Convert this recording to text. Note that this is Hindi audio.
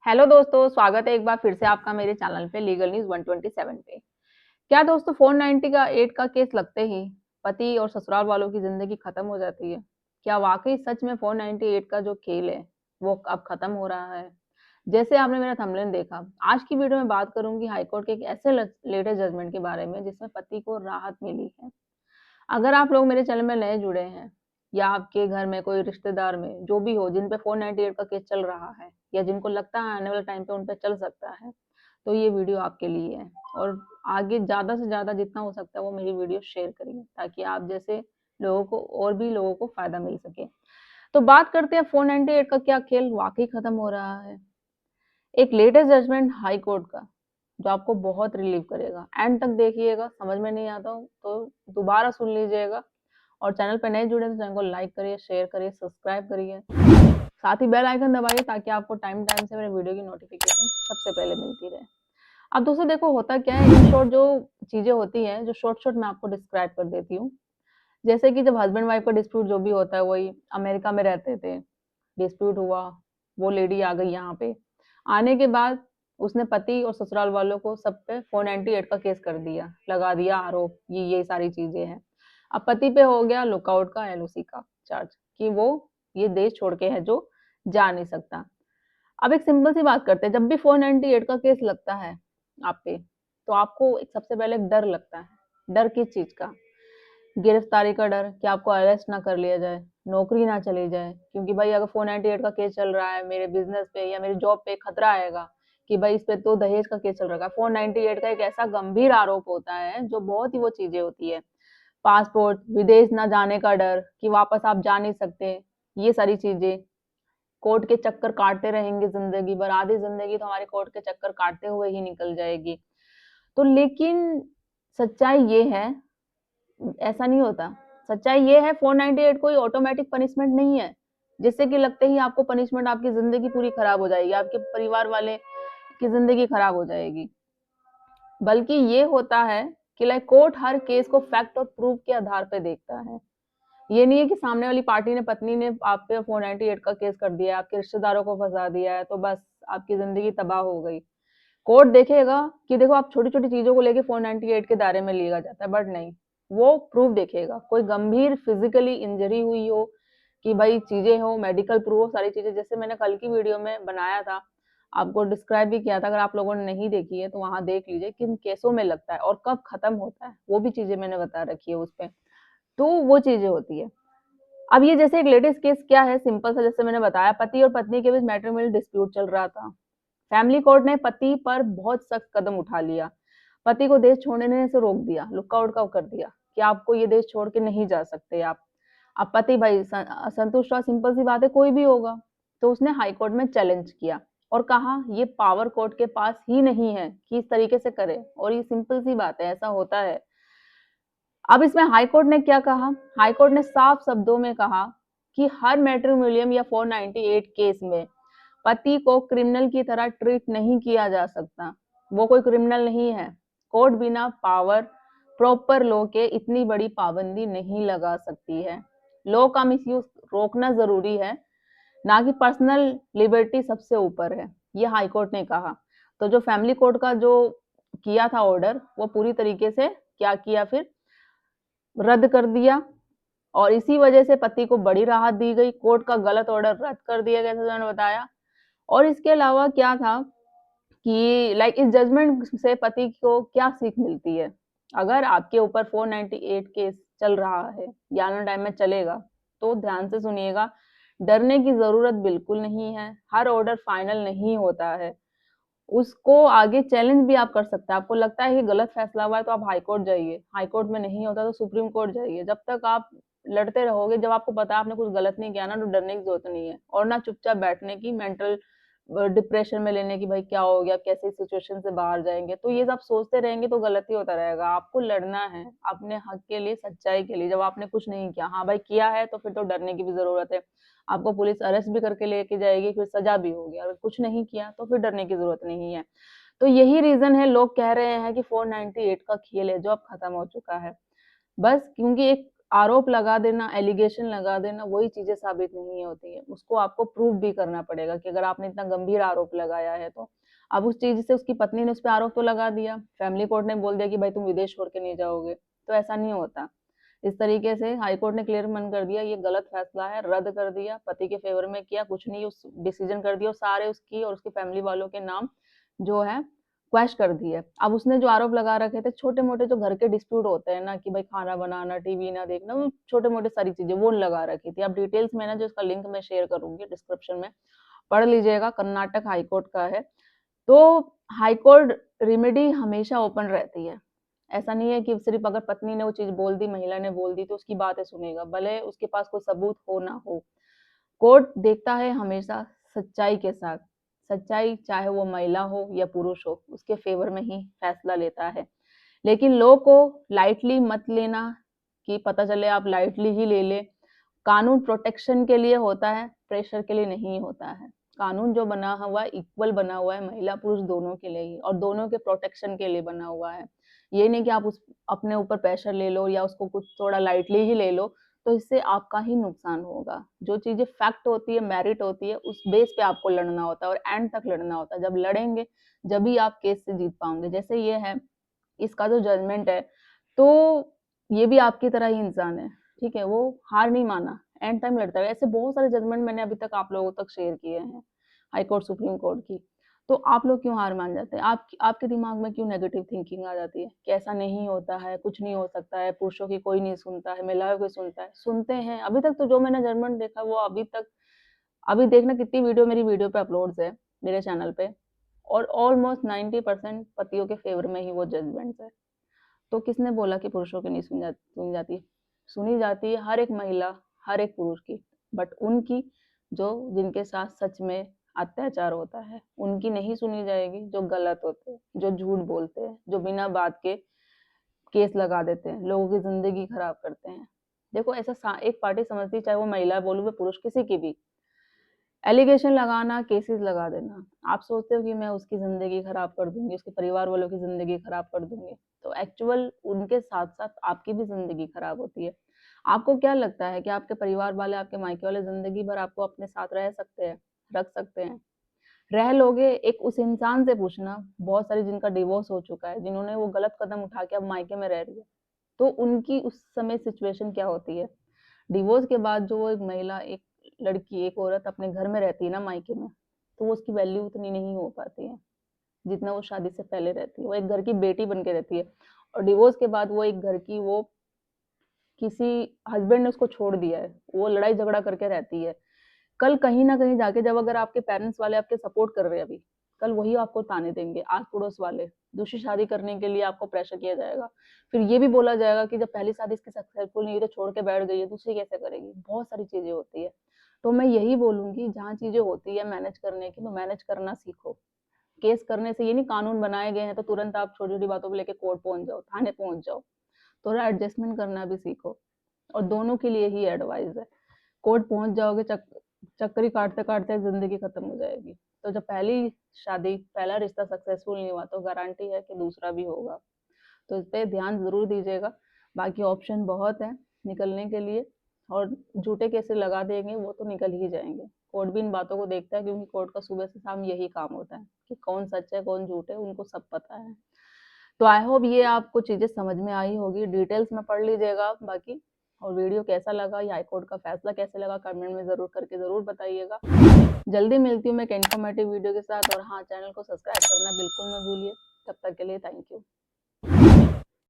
हेलो दोस्तों, स्वागत है एक बार फिर से आपका मेरे चैनल पे लीगल न्यूज़ 127 पे। क्या दोस्तों 498 का केस लगते ही पति और ससुराल वालों की ज़िंदगी खत्म हो जाती है? क्या वाक़ई सच में 498 का जो खेल है, वो अब खत्म हो रहा है? जैसे आपने मेरा थंबनेल देखा, आज की वीडियो में बात करूँगी हाई कोर्ट के एक ऐसे लेटेस्ट जजमेंट के बारे में जिसमें पति को राहत मिली है। अगर आप लोग मेरे चैनल में नए जुड़े हैं या आपके घर में कोई रिश्तेदार में जो भी हो जिन पे 498 का केस चल रहा है या जिनको लगता है आने वाले टाइम पे उन पे चल सकता है, तो ये वीडियो आपके लिए है। और आगे ज़्यादा से ज़्यादा जितना हो सकता है वो मेरी वीडियो शेयर करिए ताकि आप जैसे लोगों को और भी लोगों को फ़ायदा मिल सके। तो बात करते हैं 498 का क्या खेल वाक़ई खत्म हो रहा है? एक लेटेस्ट जजमेंट हाई कोर्ट का जो आपको बहुत रिलीव करेगा। एंड तक देखिएगा, समझ में नहीं आता हो तो दोबारा सुन लीजिएगा। और चैनल पे नए जुड़े तो चैनल को लाइक करिए, शेयर करिए, सब्सक्राइब करिए। साथ ही बेल आइकन दबाइए ताकि आपको टाइम टाइम से मेरे वीडियो की नोटिफिकेशन सबसे पहले मिलती रहे। अब दोस्तों देखो होता क्या है, इन शॉर्ट जो चीज़ें होती हैं, जो शॉर्ट मैं आपको डिस्क्राइब कर देती हूँ। जैसे कि जब हस्बैंड वाइफ का डिस्प्यूट जो भी होता है, वही अमेरिका में रहते थे, डिस्प्यूट हुआ, वो लेडी आ गई यहाँ पे। आने के बाद उसने पति और ससुराल वालों को सब पे 498 का केस कर दिया, लगा दिया आरोप, ये सारी चीज़ें हैं। अब पति पे हो गया लुकआउट का, एलओसी का चार्ज कि वो ये देश छोड़ के है जो जा नहीं सकता। अब एक सिंपल सी बात करते हैं, जब भी 498 का केस लगता है आप पे, तो आपको एक सबसे पहले एक डर लगता है। डर किस चीज़ का? गिरफ्तारी का डर कि आपको अरेस्ट ना कर लिया जाए, नौकरी ना चली जाए, क्योंकि भाई अगर 498 का केस चल रहा है मेरे बिज़नेस पे या मेरी जॉब पे खतरा आएगा कि भाई इस पे तो दहेज का केस चल रहा है। 498 का एक ऐसा गंभीर आरोप होता है जो बहुत ही वो चीज़ें होती है। पासपोर्ट, विदेश ना जाने का डर कि वापस आप जा नहीं सकते, ये सारी चीज़ें। कोर्ट के चक्कर काटते रहेंगे ज़िंदगी भर, आधी ज़िंदगी तो हमारी कोर्ट के चक्कर काटते हुए ही निकल जाएगी। तो लेकिन सच्चाई ये है, ऐसा नहीं होता। सच्चाई ये है 498 कोई ऑटोमैटिक पनिशमेंट नहीं है, जिससे कि लगते ही आपको पनिशमेंट आपकी ज़िंदगी पूरी खराब हो जाएगी, आपके परिवार वाले की ज़िंदगी खराब हो जाएगी। बल्कि ये होता है कि लाइक कोर्ट हर केस को फैक्ट और प्रूफ के आधार पे देखता है। ये नहीं है कि सामने वाली पार्टी ने, पत्नी ने आप पे 498 का केस कर दिया है, आपके रिश्तेदारों को फँसा दिया है, तो बस आपकी ज़िंदगी तबाह हो गई। कोर्ट देखेगा कि देखो आप छोटी-छोटी चीज़ों को लेके 498 के दायरे में लिया जाता है, बट नहीं, वो प्रूफ देखेगा। कोई गंभीर फिज़िकली इंजरी हुई हो कि भाई चीज़ें हो, मेडिकल प्रूफ हो, सारी चीज़ें जैसे मैंने कल की वीडियो में बनाया था, आपको डिस्क्राइब भी किया था, अगर आप लोगों ने नहीं देखी है तो वहाँ देख लीजिए किन केसों में लगता है और कब खत्म होता है, वो भी चीज़ें मैंने बता रखी है उसपे। तो वो चीज़ें होती है। अब ये जैसे एक लेटेस्ट केस क्या है, सिंपल सा जैसे मैंने बताया, पति और पत्नी के बीच मैट्रिमोनियल डिस्प्यूट चल रहा था। फैमिली कोर्ट ने पति पर बहुत सख्त कदम उठा लिया। पति को देश छोड़ने से रोक दिया, लुक आउट का कर दिया कि आपको ये देश छोड़ के नहीं जा सकते आप। अब पति भाई असंतुष्ट रहा, सिंपल सी बात है, कोई भी होगा। तो उसने हाई कोर्ट में चैलेंज किया और कहा ये पावर कोर्ट के पास ही नहीं है कि इस तरीके से करे, और ये सिंपल सी बात है, ऐसा होता है। अब इसमें हाई कोर्ट ने क्या कहा? हाई कोर्ट ने साफ शब्दों में कहा कि हर मैट्रिमोनियम या 498 केस में पति को क्रिमिनल की तरह ट्रीट नहीं किया जा सकता। वो कोई क्रिमिनल नहीं है। कोर्ट बिना पावर प्रॉपर लॉ के इतनी बड़ी पाबंदी नहीं लगा सकती है। लॉ का मिसयूज रोकना जरूरी है, ना कि पर्सनल लिबर्टी सबसे ऊपर है, ये हाई कोर्ट ने कहा। तो जो फैमिली कोर्ट का जो किया था ऑर्डर, वो पूरी तरीके से क्या किया फिर, रद्द कर दिया। और इसी वजह से पति को बड़ी राहत दी गई, कोर्ट का गलत ऑर्डर रद्द कर दिया गया, जैसे मैंने बताया। और इसके अलावा क्या था कि लाइक इस जजमेंट से पति को क्या सीख मिलती है? अगर आपके ऊपर 498 केस चल रहा है या आने टाइम में चलेगा, तो ध्यान से सुनिएगा, डरने की ज़रूरत बिल्कुल नहीं है। हर ऑर्डर फाइनल नहीं होता है। उसको आगे चैलेंज भी आप कर सकते हैं। आपको लगता है कि गलत फैसला हुआ है तो आप हाई कोर्ट जाइए, हाई कोर्ट में नहीं होता तो सुप्रीम कोर्ट जाइए। जब तक आप लड़ते रहोगे, जब आपको पता है आपने कुछ गलत नहीं किया ना, तो डरने की ज़रूरत नहीं है, और ना चुपचाप बैठने की, मेंटल डिप्रेशन में लेने की, भाई क्या हो गया, कैसे इस सिचुएशन से बाहर जाएँगे। तो ये सब सोचते रहेंगे तो गलत ही होता रहेगा। आपको लड़ना है अपने हक के लिए, सच्चाई के लिए। जब आपने कुछ नहीं किया, हाँ भाई किया है तो फिर तो डरने की भी ज़रूरत है। आपको पुलिस अरेस्ट भी करके लेके जाएगी, फिर सज़ा भी होगी। अगर कुछ नहीं किया तो फिर डरने की ज़रूरत नहीं है। तो यही रीज़न है, लोग कह रहे हैं कि 498 का खेल है जो अब खत्म हो चुका है। बस क्योंकि एक आरोप लगा देना, एलिगेशन लगा देना वही चीज़ें साबित नहीं होती है। उसको आपको प्रूव भी करना पड़ेगा कि अगर आपने इतना गंभीर आरोप लगाया है तो। अब उस चीज़ से उसकी पत्नी ने उस पे आरोप तो लगा दिया, फैमिली कोर्ट ने बोल दिया कि भाई तुम विदेश छोड़ के नहीं जाओगे, तो ऐसा नहीं होता। इस तरीके से हाई कोर्ट ने क्लियर मन कर दिया ये गलत फैसला है, रद्द कर दिया, पति के फेवर में किया, कुछ नहीं उस डिसीजन कर दिया और सारे उसकी और उसकी फैमिली वालों के नाम जो है क्वैश कर दिए। अब उसने जो आरोप लगा रखे थे छोटे-मोटे जो घर के डिस्प्यूट होते हैं ना कि भाई खाना बनाना, टीवी ना देखना, वो छोटे-मोटे सारी चीज़ें वो लगा रखी थी। अब डिटेल्स में ना जो इसका लिंक मैं शेयर करूँगी डिस्क्रिप्शन में, पढ़ लीजिएगा, कर्नाटक हाई कोर्ट का है। तो हाई कोर्ट रेमेडी हमेशा ओपन रहती है। ऐसा नहीं है कि सिर्फ़ अगर पत्नी ने वो चीज़ बोल दी, महिला ने बोल दी तो उसकी बातें सुनेगा, भले उसके पास कोई सबूत हो ना हो। कोर्ट देखता है हमेशा सच्चाई के साथ, सच्चाई चाहे वो महिला हो या पुरुष हो, उसके फ़ेवर में ही फैसला लेता है। लेकिन लॉ को लाइटली मत लेना कि पता चले आप लाइटली ही ले लें। कानून प्रोटेक्शन के लिए होता है, प्रेशर के लिए नहीं होता है। कानून जो बना हुआ है इक्वल बना हुआ है महिला पुरुष दोनों के लिए ही और दोनों के प्रोटेक्शन के लिए बना हुआ है। ये नहीं कि आप उस अपने ऊपर प्रेशर ले लो या उसको कुछ थोड़ा लाइटली ही ले लो, तो इससे आपका ही नुकसान होगा। जो चीज़ें फैक्ट होती है, मेरिट होती है, उस बेस पे आपको लड़ना होता है और एंड तक लड़ना होता है। जब लड़ेंगे, जभी आप केस से जीत पाओगे। जैसे ये है, इसका जो जजमेंट है, तो ये भी आपकी तरह ही इंसान है, ठीक है? वो हार नहीं माना, एंड टाइम लड़ता है। ऐसे बहुत सारे जजमेंट मैंने अभी तक आप लोगों तक शेयर किए हैं, हाई कोर्ट, सुप्रीम कोर्ट की। तो आप लोग क्यों हार मान जाते हैं? आपके दिमाग में क्यों नेगेटिव थिंकिंग आ जाती है कि ऐसा नहीं होता है, कुछ नहीं हो सकता है, पुरुषों की कोई नहीं सुनता है, महिलाओं की सुनता है। सुनते हैं, अभी तक तो जो मैंने जजमेंट देखा वो अभी देखना कितनी वीडियो मेरी वीडियो पे अपलोड्स है, मेरे चैनल पे और ऑलमोस्ट 90% पतियों के फ़ेवर में ही वो जजमेंट्स है। तो किसने बोला कि पुरुषों की नहीं सुनी जाती? सुनी जाती है हर एक महिला, हर एक पुरुष की, बट उनकी जो जिनके साथ सच में अत्याचार होता है, उनकी नहीं सुनी जाएगी, जो गलत होते हैं, जो झूठ बोलते हैं, जो बिना बात के केस लगा देते हैं, लोगों की ज़िंदगी खराब करते हैं। देखो ऐसा एक पार्टी समझती है, चाहे वो महिला बोलूँ या पुरुष, किसी की भी, एलिगेशन लगाना, केसेस लगा देना। आप सोचते हो कि मैं उसकी ज़िंदगी खराब कर दूँगी, उसके परिवार वालों की ज़िंदगी खराब कर दूँगी, तो एक्चुअल उनके साथ-साथ आपकी भी ज़िंदगी खराब होती है। आपको क्या लगता है कि आपके परिवार वाले, आपके मायके वाले ज़िंदगी भर आपको अपने साथ रह सकते हैं, रख सकते हैं? रह लोगे? एक उस इंसान से पूछना, बहुत सारी जिनका डिवोर्स हो चुका है, जिन्होंने वो गलत कदम उठा के अब मायके में रह रही है, तो उनकी उस समय सिचुएशन क्या होती है? डिवोर्स के बाद जो वो एक महिला, एक लड़की, एक औरत अपने घर में रहती है ना मायके में, तो वो उसकी वैल्यू उतनी नहीं हो पाती है, जितना वो शादी से पहले रहती है। वो एक घर की बेटी बन के रहती है और डिवोर्स के बाद वो एक घर की वो किसी हस्बैंड ने उसको छोड़ दिया है, वो लड़ाई झगड़ा करके रहती है। कल कहीं न कहीं जाके जब अगर आपके पेरेंट्स वाले आपके सपोर्ट कर रहे हैं अभी, कल वही आपको ताने देंगे, आस-पड़ोस वाले। दूसरी शादी करने के लिए आपको प्रेशर किया जाएगा। फिर ये भी बोला जाएगा कि जब पहली शादी इसकी सक्सेसफुल नहीं हुई तो छोड़ के बैठ गई है, दूसरी कैसे करेगी? बहुत सारी चीज़ें होती है। तो मैं यही बोलूँगी जहाँ चीज़ें होती है मैनेज करने की, तो मैनेज करना सीखो। केस करने से ये नहीं कानून बनाए गए हैं तो तुरंत आप छोटी-छोटी बातों को लेके कोर्ट पहुँच जाओ, थाने पहुँच जाओ। थोड़ा एडजस्टमेंट करना भी सीखो और दोनों के लिए ही एडवाइस है। कोर्ट पहुँच जाओगे, चक्करी काटते-काटते ज़िंदगी खत्म हो जाएगी। तो जब पहली शादी, पहला रिश्ता सक्सेसफुल नहीं हुआ तो गारंटी है कि दूसरा भी होगा। तो इस पे ध्यान ज़रूर दीजिएगा। बाकी ऑप्शन बहुत हैं निकलने के लिए और झूठे केसेस लगा देंगे वो तो निकल ही जाएँगे। कोर्ट भी इन बातों को देखता है क्योंकि कोर्ट का सुबह से शाम यही काम होता है कि कौन सच है, कौन झूठ है, उनको सब पता है। तो आई होप ये आपको चीज़ें समझ में आई होगी, डिटेल्स में पढ़ लीजिएगा बाकी। और वीडियो कैसा लगा, ये हाई कोर्ट का फैसला कैसे लगा, कमेंट में ज़रूर करके ज़रूर बताइएगा। जल्दी मिलती हूँ मैं एक इन्फॉर्मेटिव वीडियो के साथ और हाँ, चैनल को सब्सक्राइब करना बिल्कुल मत भूलिए। तब तक के लिए थैंक यू।